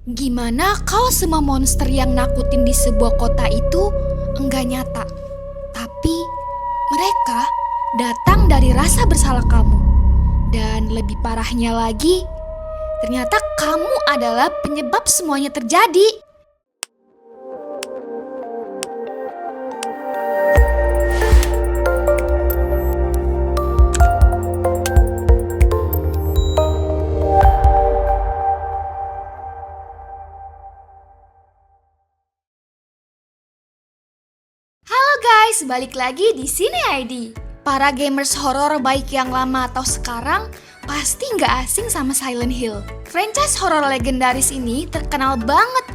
Gimana kalau semua monster yang nakutin di sebuah kota itu enggak nyata, tapi mereka datang dari rasa bersalah kamu. Dan lebih parahnya lagi, ternyata kamu adalah penyebab semuanya terjadi. Halo guys, balik lagi di Sini ID. Para gamers horor baik yang lama atau sekarang pasti nggak asing sama Silent Hill. Franchise horor legendaris ini terkenal banget,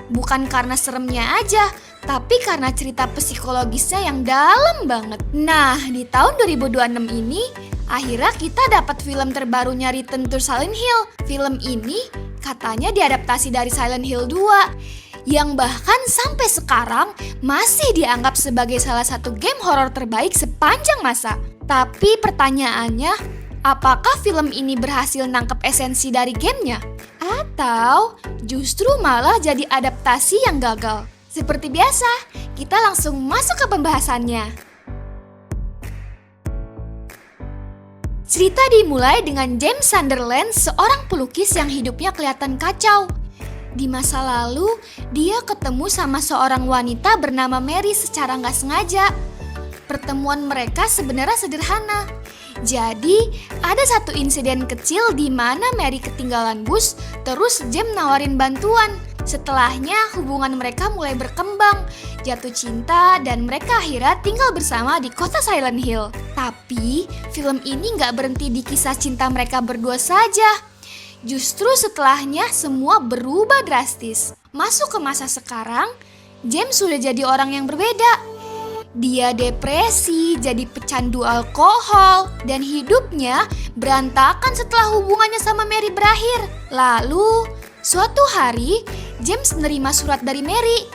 bukan karena seremnya aja, tapi karena cerita psikologisnya yang dalam banget. Nah, di tahun 2026 ini, akhirnya kita dapat film terbarunya Return to Silent Hill. Film ini katanya diadaptasi dari Silent Hill 2. Yang bahkan sampai sekarang masih dianggap sebagai salah satu game horor terbaik sepanjang masa. Tapi pertanyaannya, apakah film ini berhasil nangkep esensi dari gamenya? Atau justru malah jadi adaptasi yang gagal? Seperti biasa, kita langsung masuk ke pembahasannya. Cerita dimulai dengan James Sunderland, seorang pelukis yang hidupnya kelihatan kacau. Di masa lalu, dia ketemu sama seorang wanita bernama Mary secara nggak sengaja. Pertemuan mereka sebenarnya sederhana. Jadi, ada satu insiden kecil di mana Mary ketinggalan bus, terus James nawarin bantuan. Setelahnya, hubungan mereka mulai berkembang, jatuh cinta, dan mereka akhirnya tinggal bersama di kota Silent Hill. Tapi, film ini nggak berhenti di kisah cinta mereka berdua saja. Justru setelahnya semua berubah drastis. Masuk ke masa sekarang, James sudah jadi orang yang berbeda. Dia depresi, jadi pecandu alkohol, dan hidupnya berantakan setelah hubungannya sama Mary berakhir. Lalu, suatu hari, James menerima surat dari Mary.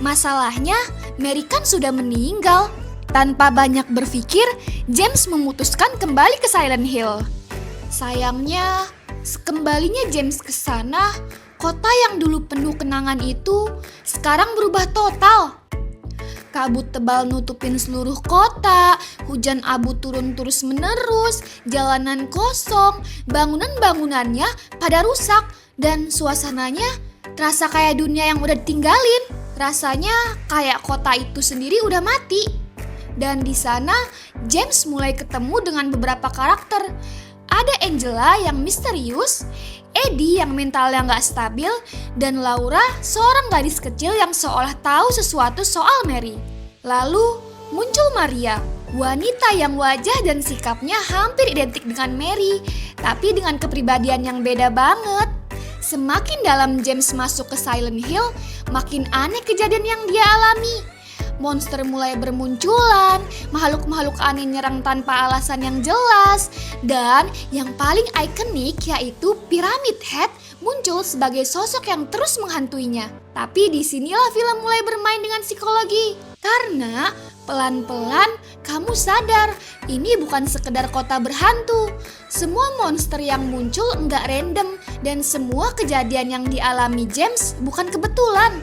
Masalahnya, Mary kan sudah meninggal. Tanpa banyak berpikir, James memutuskan kembali ke Silent Hill. Sayangnya, sekembalinya James ke sana, kota yang dulu penuh kenangan itu sekarang berubah total. Kabut tebal nutupin seluruh kota, hujan abu turun terus-menerus, jalanan kosong, bangunan-bangunannya pada rusak, dan suasananya terasa kayak dunia yang udah ditinggalin. Rasanya kayak kota itu sendiri udah mati. Dan di sana, James mulai ketemu dengan beberapa karakter. Ada Angela yang misterius, Eddie yang mentalnya nggak stabil, dan Laura seorang gadis kecil yang seolah tahu sesuatu soal Mary. Lalu muncul Maria, wanita yang wajah dan sikapnya hampir identik dengan Mary, tapi dengan kepribadian yang beda banget. Semakin dalam James masuk ke Silent Hill, makin aneh kejadian yang dia alami. Monster mulai bermunculan, makhluk-makhluk aneh nyerang tanpa alasan yang jelas, dan yang paling ikonik yaitu Pyramid Head muncul sebagai sosok yang terus menghantuinya. Tapi disinilah film mulai bermain dengan psikologi, karena pelan-pelan kamu sadar ini bukan sekedar kota berhantu. Semua monster yang muncul enggak random, dan semua kejadian yang dialami James bukan kebetulan.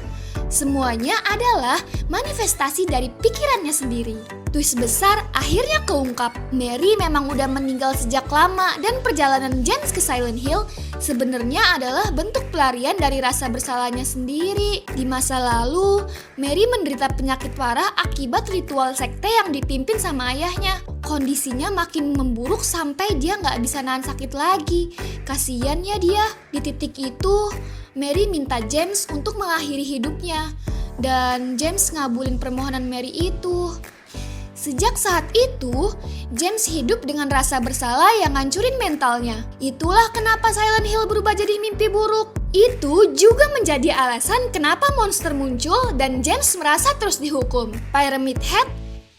Semuanya adalah manifestasi dari pikirannya sendiri. Twist besar akhirnya keungkap. Mary memang udah meninggal sejak lama, dan perjalanan James ke Silent Hill sebenarnya adalah bentuk pelarian dari rasa bersalahnya sendiri. Di masa lalu, Mary menderita penyakit parah akibat ritual sekte yang dipimpin sama ayahnya. Kondisinya makin memburuk sampai dia nggak bisa nahan sakit lagi. Kasian ya dia. Di titik itu, Mary minta James untuk mengakhiri hidupnya, dan James ngabulin permohonan Mary itu. Sejak saat itu, James hidup dengan rasa bersalah yang ngancurin mentalnya. Itulah kenapa Silent Hill berubah jadi mimpi buruk. Itu juga menjadi alasan kenapa monster muncul dan James merasa terus dihukum. Pyramid Head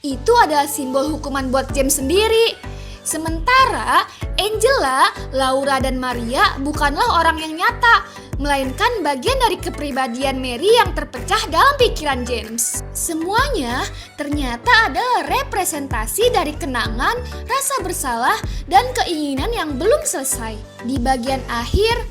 itu adalah simbol hukuman buat James sendiri. Sementara Angela, Laura, dan Maria bukanlah orang yang nyata, melainkan bagian dari kepribadian Mary yang terpecah dalam pikiran James. Semuanya ternyata adalah representasi dari kenangan, rasa bersalah, dan keinginan yang belum selesai. Di bagian akhir,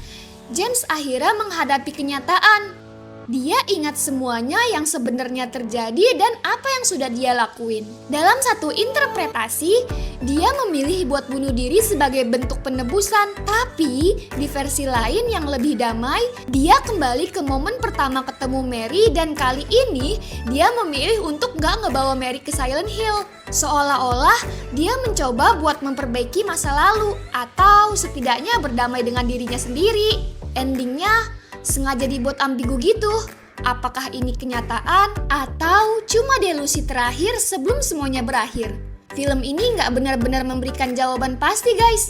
James akhirnya menghadapi kenyataan. Dia ingat semuanya yang sebenarnya terjadi dan apa yang sudah dia lakuin. Dalam satu interpretasi, dia memilih buat bunuh diri sebagai bentuk penebusan. Tapi di versi lain yang lebih damai, dia kembali ke momen pertama ketemu Mary dan kali ini dia memilih untuk gak ngebawa Mary ke Silent Hill. Seolah-olah dia mencoba buat memperbaiki masa lalu atau setidaknya berdamai dengan dirinya sendiri. Endingnya sengaja dibuat ambigu gitu. Apakah ini kenyataan atau cuma delusi terakhir sebelum semuanya berakhir? Film ini nggak benar-benar memberikan jawaban pasti, guys.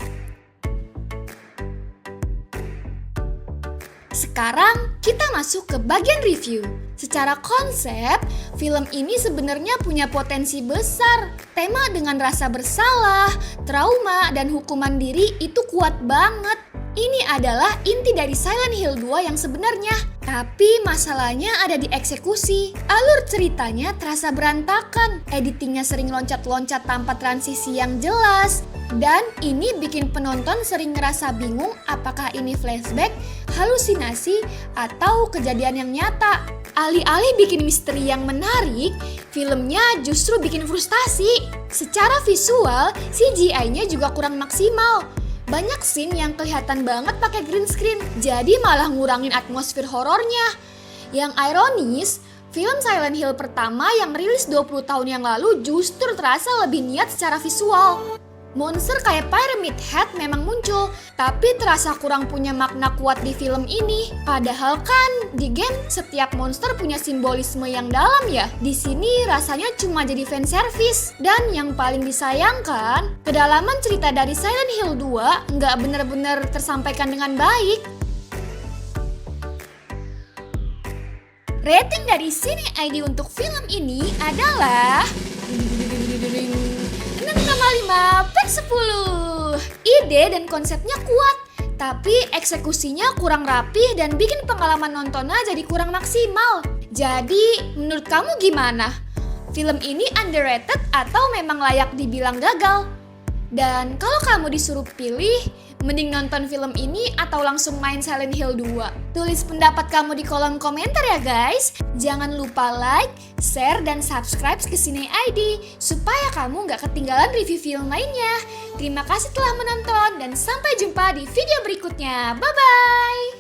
Sekarang kita masuk ke bagian review. Secara konsep, film ini sebenarnya punya potensi besar. Tema dengan rasa bersalah, trauma, dan hukuman diri itu kuat banget. Ini adalah inti dari Silent Hill 2 yang sebenarnya. Tapi masalahnya ada di eksekusi. Alur ceritanya terasa berantakan. Editingnya sering loncat-loncat tanpa transisi yang jelas. Dan ini bikin penonton sering ngerasa bingung apakah ini flashback, halusinasi, atau kejadian yang nyata. Alih-alih bikin misteri yang menarik, filmnya justru bikin frustasi. Secara visual, CGI-nya juga kurang maksimal. Banyak scene yang kelihatan banget pakai green screen, jadi malah ngurangin atmosfer horornya. Yang ironis, film Silent Hill pertama yang rilis 20 tahun yang lalu justru terasa lebih niat secara visual. Monster kayak Pyramid Head memang muncul, tapi terasa kurang punya makna kuat di film ini. Padahal kan di game setiap monster punya simbolisme yang dalam ya. Di sini rasanya cuma jadi fan service. Dan yang paling disayangkan, kedalaman cerita dari Silent Hill 2 nggak bener-bener tersampaikan dengan baik. Rating dari Cine ID untuk film ini adalah 6,5/10. Ide dan konsepnya kuat, tapi eksekusinya kurang rapih dan bikin pengalaman nontonnya jadi kurang maksimal. Jadi, menurut kamu gimana? Film ini underrated atau memang layak dibilang gagal? Dan kalau kamu disuruh pilih, mending nonton film ini atau langsung main Silent Hill 2? Tulis pendapat kamu di kolom komentar ya guys. Jangan lupa like, share, dan subscribe ke Cine ID supaya kamu gak ketinggalan review film lainnya. Terima kasih telah menonton dan sampai jumpa di video berikutnya. Bye-bye!